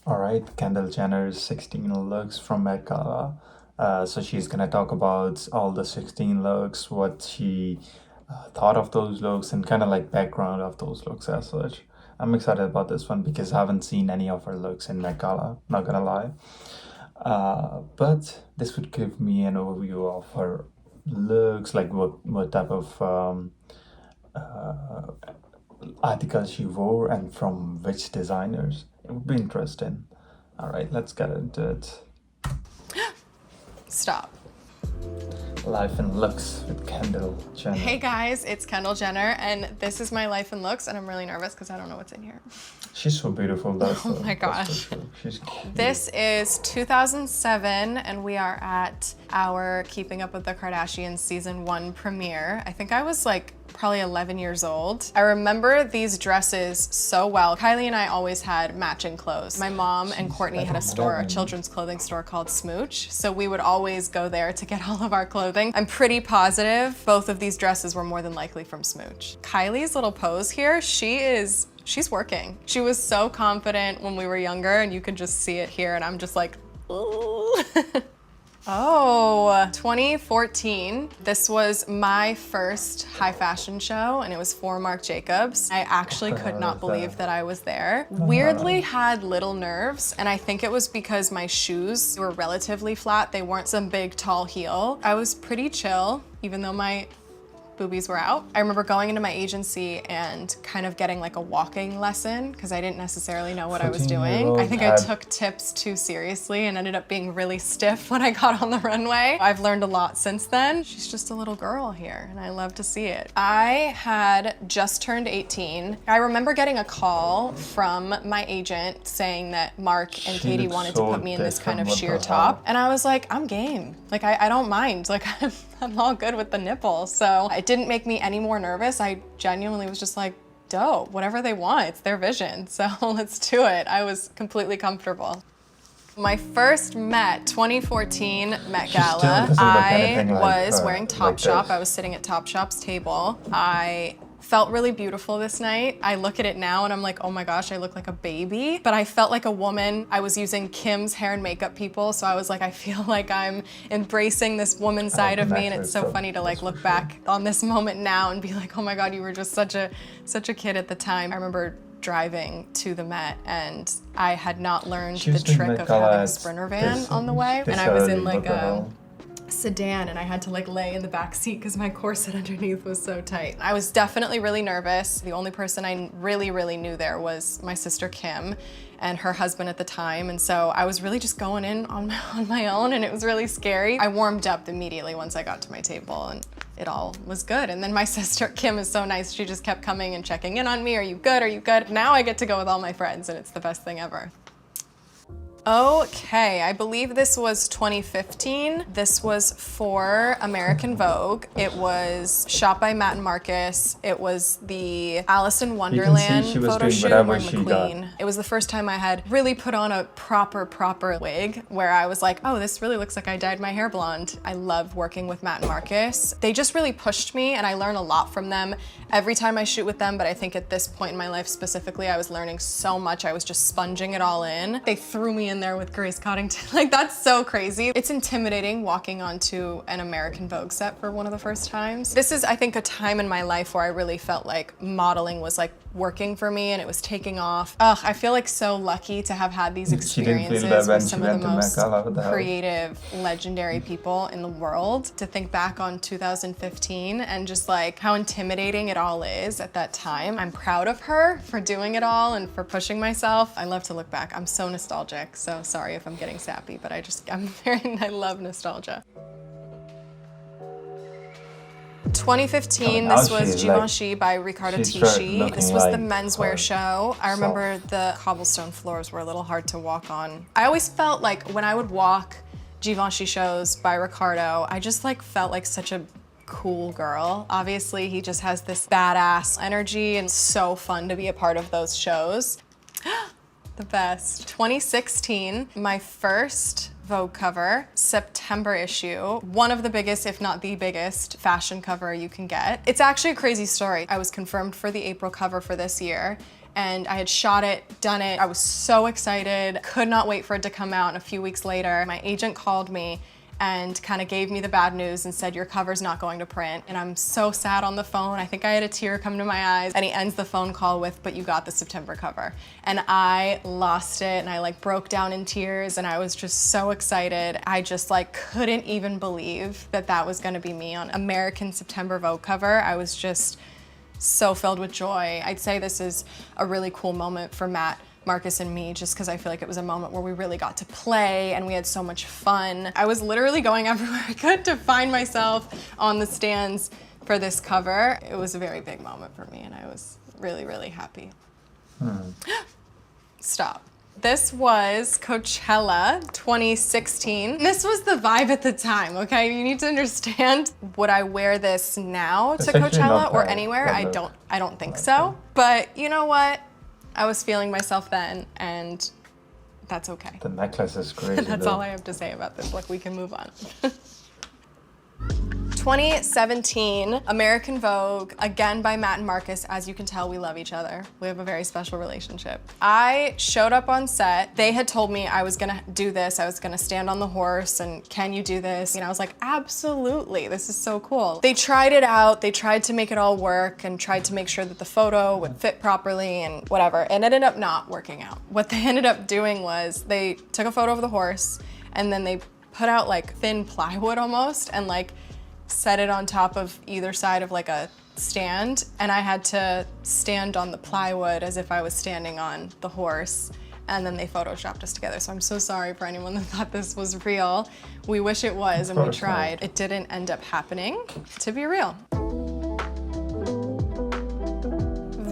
All right, Kendall Jenner's 16 looks from Met Gala. So she's gonna talk about all the 16 looks, what she thought of those looks, and kind of like background of those looks as such. I'm excited about this one because I haven't seen any of her looks in Met Gala, not gonna lie. But this would give me an overview of her looks, like what type of uh, articles she wore and from which designers. It would be interesting. All right, let's get into it. Stop. Life and looks with Kendall Jenner. Hey guys, it's Kendall Jenner, and this is my life and looks, and I'm really nervous because I don't know what's in here. She's so beautiful. That's Oh my that's gosh. for sure. She's cute. This is 2007, and we are at our Keeping Up with the Kardashians season 1 premiere. I think I was like probably 11 years old. I remember these dresses so well. Kylie and I always had matching clothes. My mom and Courtney had a store, a children's clothing store called Smooch, so we would always go there to get all of our clothing. I'm pretty positive both of these dresses were more than likely from Smooch. Kylie's little pose here, she's working. She was so confident when we were younger, and you can just see it here, and I'm just like, ooh. Oh, 2014. This was my first high fashion show, and it was for Marc Jacobs. I actually could not believe that I was there. Weirdly had little nerves, and I think it was because my shoes were relatively flat. They weren't some big tall heel. I was pretty chill, even though my boobies were out. I remember going into my agency and kind of getting like a walking lesson because I didn't necessarily know what I was doing. I think I took tips too seriously and ended up being really stiff when I got on the runway. I've learned a lot since then. She's just a little girl here, and I love to see it. I had just turned 18. I remember getting a call from my agent saying that Mark and Katie wanted to put me in this kind of sheer top, and I was like, I'm game. Like, I don't mind. Like, I'm all good with the nipple. So it didn't make me any more nervous. I genuinely was just like, dope, whatever they want, it's their vision. So let's do it. I was completely comfortable. My first Met 2014 Met Gala, I was wearing Topshop. I was sitting at Topshop's table. I felt really beautiful this night. I look at it now and I'm like, oh my gosh, I look like a baby. But I felt like a woman. I was using Kim's hair and makeup people, so I was like, I feel like I'm embracing this woman side of me, and it's so funny to like look back on this moment now and be like, oh my God, you were just such a kid at the time. I remember driving to the Met, and I had not learned the trick of having a Sprinter van on the way, and I was in like a sedan, and I had to like lay in the back seat because my corset underneath was so tight. I was definitely really nervous. The only person I really knew there was my sister Kim and her husband at the time, and so I was really just going in on my own, and it was really scary. I warmed up immediately once I got to my table, and it all was good. And then my sister Kim is so nice. She just kept coming and checking in on me. Are you good? Are you good? Now I get to go with all my friends, and it's the best thing ever. Okay, I believe this was 2015. This was for American Vogue. It was shot by Matt and Marcus. It was the Alice in Wonderland photo shoot with McQueen. It was the first time I had really put on a proper wig where I was like, oh, this really looks like I dyed my hair blonde. I love working with Matt and Marcus. They just really pushed me, and I learn a lot from them every time I shoot with them, but I think at this point in my life specifically, I was learning so much. I was just sponging it all in. They threw me in there with Grace Coddington. Like, that's so crazy. It's intimidating walking onto an American Vogue set for one of the first times. This is, I think, a time in my life where I really felt like modeling was like working for me, and it was taking off. Ugh, I feel like so lucky to have had these experiences with some of the most creative, legendary people in the world. To think back on 2015 and just like how intimidating it all is at that time. I'm proud of her for doing it all and for pushing myself. I love to look back. I'm so nostalgic, so sorry if I'm getting sappy, but I love nostalgia. 2015, this was Givenchy by Riccardo Tisci. This was the menswear show. I remember the cobblestone floors were a little hard to walk on. I always felt like when I would walk Givenchy shows by Riccardo, I just like felt like such a cool girl. Obviously, he just has this badass energy, and so fun to be a part of those shows. The best. 2016, my first Vogue cover, September issue. One of the biggest, if not the biggest, fashion cover you can get. It's actually a crazy story. I was confirmed for the April cover for this year, and I had shot it, done it. I was so excited, could not wait for it to come out. And a few weeks later, my agent called me and kind of gave me the bad news and said, your cover's not going to print. And I'm so sad on the phone. I think I had a tear come to my eyes. And he ends the phone call with, but you got the September cover. And I lost it, and I like broke down in tears, and I was just so excited. I just like couldn't even believe that that was gonna be me on American September Vogue cover. I was just so filled with joy. I'd say this is a really cool moment for Matt, Marcus, and me, just because I feel like it was a moment where we really got to play and we had so much fun. I was literally going everywhere I could to find myself on the stands for this cover. It was a very big moment for me, and I was really, really happy. Stop. This was Coachella 2016. This was the vibe at the time, okay? You need to understand. Would I wear this now to Coachella or anywhere? I don't think so. But you know what? I was feeling myself then, and that's okay. The necklace is crazy. That's all I have to say about this. Like, we can move on. 2017, American Vogue, again by Matt and Marcus. As you can tell, we love each other. We have a very special relationship. I showed up on set. They had told me I was gonna do this. I was gonna stand on the horse, and can you do this? And I was like, absolutely, this is so cool. They tried it out. They tried to make it all work and tried to make sure that the photo would fit properly and whatever. And it ended up not working out. What they ended up doing was they took a photo of the horse, and then they put out like thin plywood almost, and like set it on top of either side of like a stand, and I had to stand on the plywood as if I was standing on the horse, and then they photoshopped us together. So I'm so sorry for anyone that thought this was real. We wish it was, and we tried. It didn't end up happening, to be real.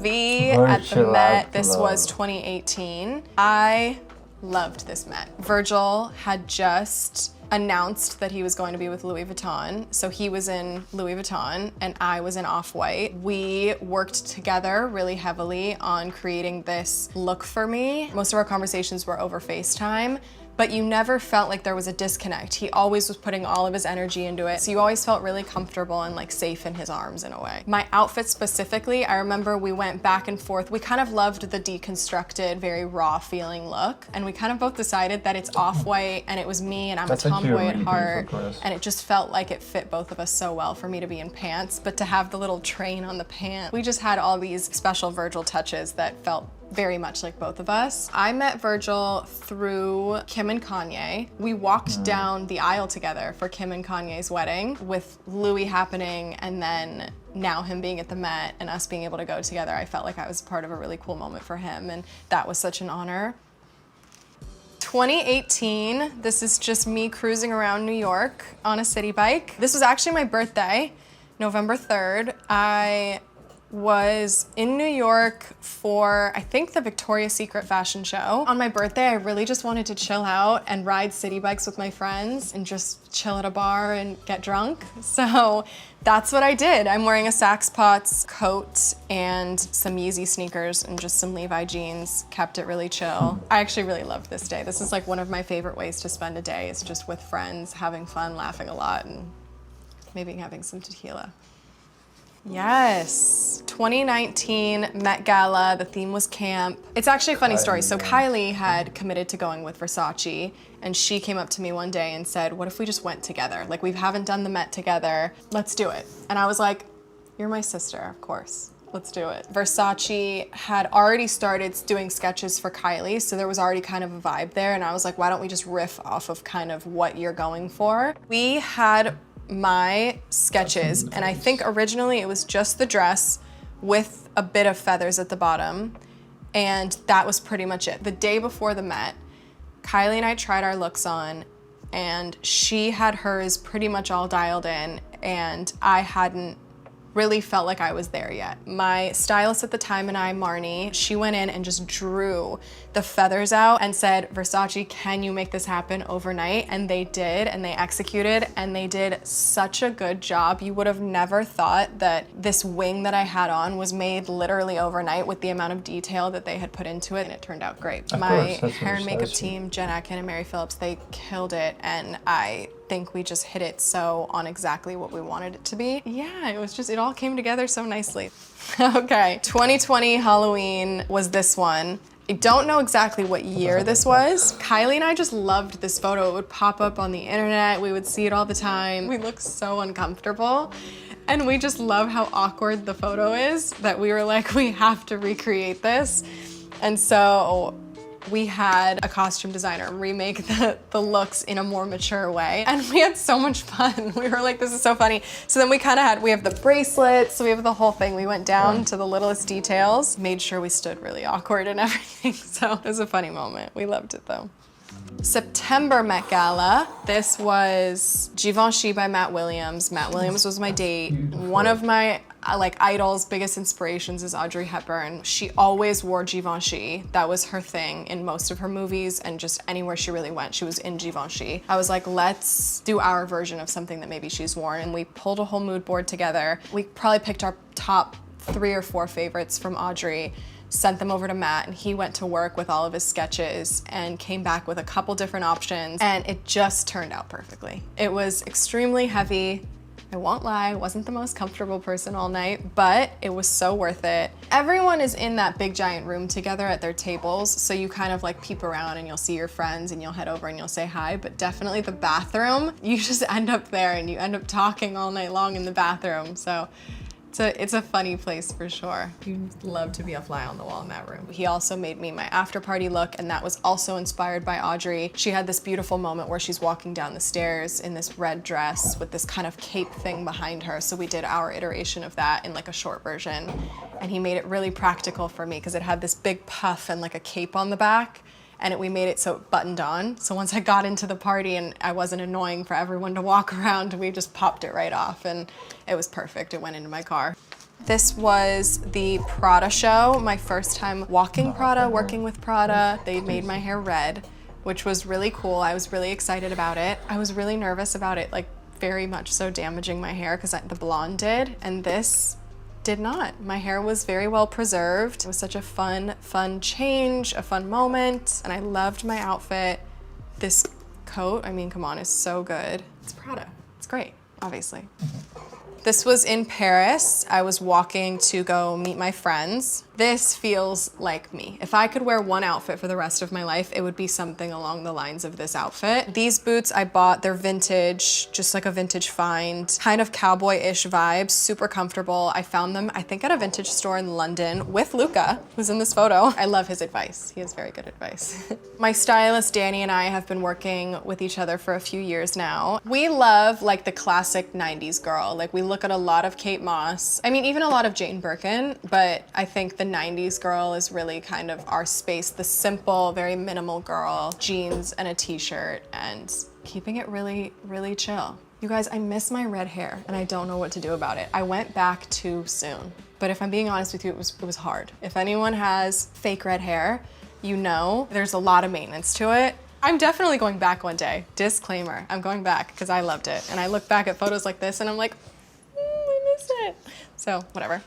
V at the Met, this was 2018. I loved this Met. Virgil had just announced that he was going to be with Louis Vuitton. So he was in Louis Vuitton and I was in Off-White. We worked together really heavily on creating this look for me. Most of our conversations were over FaceTime, but you never felt like there was a disconnect. He always was putting all of his energy into it. So you always felt really comfortable and like safe in his arms in a way. My outfit specifically, I remember we went back and forth. We kind of loved the deconstructed, very raw feeling look. And we kind of both decided that it's Off-White and it was me, and I'm a tomboy at heart. And it just felt like it fit both of us so well for me to be in pants, but to have the little train on the pant. We just had all these special Virgil touches that felt very much like both of us. I met Virgil through Kim and Kanye. We walked down the aisle together for Kim and Kanye's wedding, with Louis happening and then now him being at the Met and us being able to go together. I felt like I was part of a really cool moment for him, and that was such an honor. 2018, this is just me cruising around New York on a city bike. This was actually my birthday, November 3rd. I was in New York for, I think, the Victoria's Secret fashion show. On my birthday, I really just wanted to chill out and ride city bikes with my friends and just chill at a bar and get drunk. So that's what I did. I'm wearing a Saks Potts coat and some Yeezy sneakers and just some Levi jeans. Kept it really chill. I actually really loved this day. This is like one of my favorite ways to spend a day, is just with friends, having fun, laughing a lot, and maybe having some tequila. Yes, 2019 Met Gala, the theme was camp. It's actually a funny story. So Kylie had committed to going with Versace, and she came up to me one day and said, what if we just went together? Like, we haven't done the Met together, let's do it. And I was like, you're my sister, of course. Let's do it. Versace had already started doing sketches for Kylie, so there was already kind of a vibe there, and I was like, why don't we just riff off of kind of what you're going for? We had my sketches, and I think originally it was just the dress with a bit of feathers at the bottom, and that was pretty much it. The day before the Met, Kylie and I tried our looks on, and she had hers pretty much all dialed in, and I hadn't really felt like I was there yet. My stylist at the time and I, Marnie, she went in and just drew the feathers out and said, Versace, can you make this happen overnight? And they did, and they executed, and they did such a good job. You would have never thought that this wing that I had on was made literally overnight with the amount of detail that they had put into it, and it turned out great. My hair and makeup team, Jen Atkin and Mary Phillips, they killed it, and I think we just hit it so on exactly what we wanted it to be. Yeah, it all came together so nicely. Okay, 2020 Halloween was this one. I don't know exactly what year this was. Kylie and I just loved this photo. It would pop up on the internet. We would see it all the time. We looked so uncomfortable. And we just love how awkward the photo is that we were like, we have to recreate this. And so we had a costume designer remake the looks in a more mature way. And we had so much fun. We were like, this is so funny. So then we have the bracelets, so we have the whole thing. We went down to the littlest details, made sure we stood really awkward and everything. So it was a funny moment. We loved it though. September Met Gala. This was Givenchy by Matt Williams. Matt Williams was my date. One of my idols, biggest inspirations is Audrey Hepburn. She always wore Givenchy. That was her thing in most of her movies and just anywhere she really went, she was in Givenchy. I was like, let's do our version of something that maybe she's worn. And we pulled a whole mood board together. We probably picked our top 3 or 4 favorites from Audrey, sent them over to Matt, and he went to work with all of his sketches and came back with a couple different options, and it just turned out perfectly. It was extremely heavy. I won't lie, I wasn't the most comfortable person all night, but it was so worth it. Everyone is in that big giant room together at their tables, so you kind of like peep around and you'll see your friends and you'll head over and you'll say hi, but definitely the bathroom, you just end up there and you end up talking all night long in the bathroom, so it's a funny place for sure. You'd love to be a fly on the wall in that room. He also made me my after party look, and that was also inspired by Audrey. She had this beautiful moment where she's walking down the stairs in this red dress with this kind of cape thing behind her. So we did our iteration of that in like a short version. And he made it really practical for me because it had this big puff and like a cape on the back. And we made it so it buttoned on. So once I got into the party and I wasn't annoying for everyone to walk around, we just popped it right off and it was perfect. It went into my car. This was the Prada show, my first time walking Prada, working with Prada. They made my hair red, which was really cool. I was really excited about it. I was really nervous about it, like very much so damaging my hair because the blonde did, and this did not. My hair was very well preserved. It was such a fun change, a fun moment, and I loved my outfit. This coat, I mean, come on, is so good. It's Prada. It's great, obviously. This was in Paris. I was walking to go meet my friends. This feels like me. If I could wear one outfit for the rest of my life, it would be something along the lines of this outfit. These boots I bought, they're vintage, just like a vintage find, kind of cowboy-ish vibes, super comfortable. I found them, I think, at a vintage store in London with Luca, who's in this photo. I love his advice. He has very good advice. My stylist, Danny, and I have been working with each other for a few years now. We love like the classic 90s girl. Like we look at a lot of Kate Moss. I mean, even a lot of Jane Birkin, but I think the 90s girl is really kind of our space. The simple, very minimal girl, jeans and a t-shirt and keeping it really, really chill. You guys, I miss my red hair and I don't know what to do about it. I went back too soon, but if I'm being honest with you, it was hard. If anyone has fake red hair, you know there's a lot of maintenance to it. I'm definitely going back one day. Disclaimer, I'm going back because I loved it. And I look back at photos like this and I'm like, I miss it. So whatever.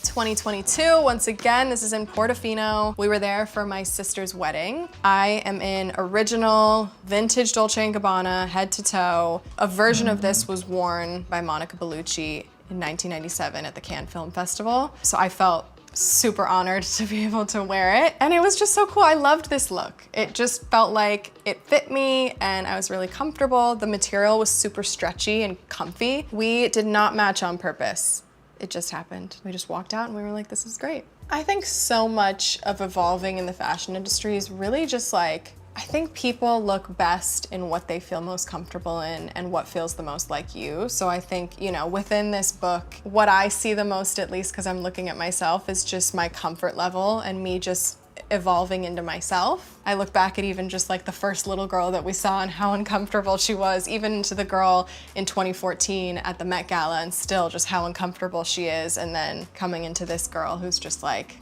2022, once again, this is in Portofino. We were there for my sister's wedding. I am in original vintage Dolce & Gabbana, head to toe. A version of this was worn by Monica Bellucci in 1997 at the Cannes Film Festival. So I felt super honored to be able to wear it. And it was just so cool. I loved this look. It just felt like it fit me and I was really comfortable. The material was super stretchy and comfy. We did not match on purpose. It just happened. We just walked out and we were like, this is great. I think so much of evolving in the fashion industry is really just like, I think people look best in what they feel most comfortable in and what feels the most like you. So I think, you know, within this book, what I see the most, at least because I'm looking at myself, is just my comfort level and me just evolving into myself. I look back at even just like the first little girl that we saw and how uncomfortable she was, even to the girl in 2014 at the Met Gala, and still just how uncomfortable she is. And then coming into this girl who's just like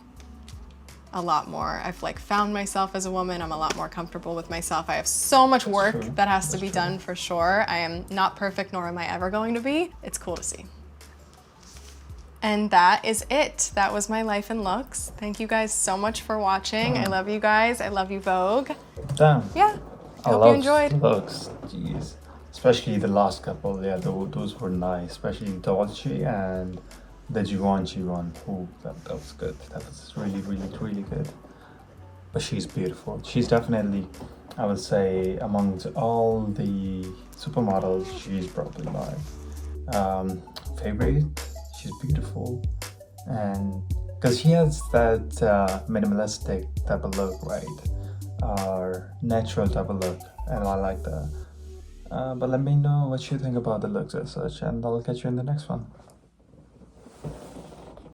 a lot more. I've like found myself as a woman. I'm a lot more comfortable with myself. I have so much work that has to be done for sure. I am not perfect, nor am I ever going to be. It's cool to see. And that is it. That was my life and looks. Thank you guys so much for watching. I love you guys. I love you, Vogue. Damn. Yeah. I hope you enjoyed. Looks. Jeez. especially the last couple. Yeah, those were nice, especially Dolce and the Givenchy one. Oh, that was good. That was really, really, really good. But she's beautiful. She's definitely, I would say, amongst all the supermodels, she's probably my favorite. She's beautiful, and because she has that minimalistic type of look, right? Or natural type of look, and I like that. But let me know what you think about the looks as such, and I'll catch you in the next one.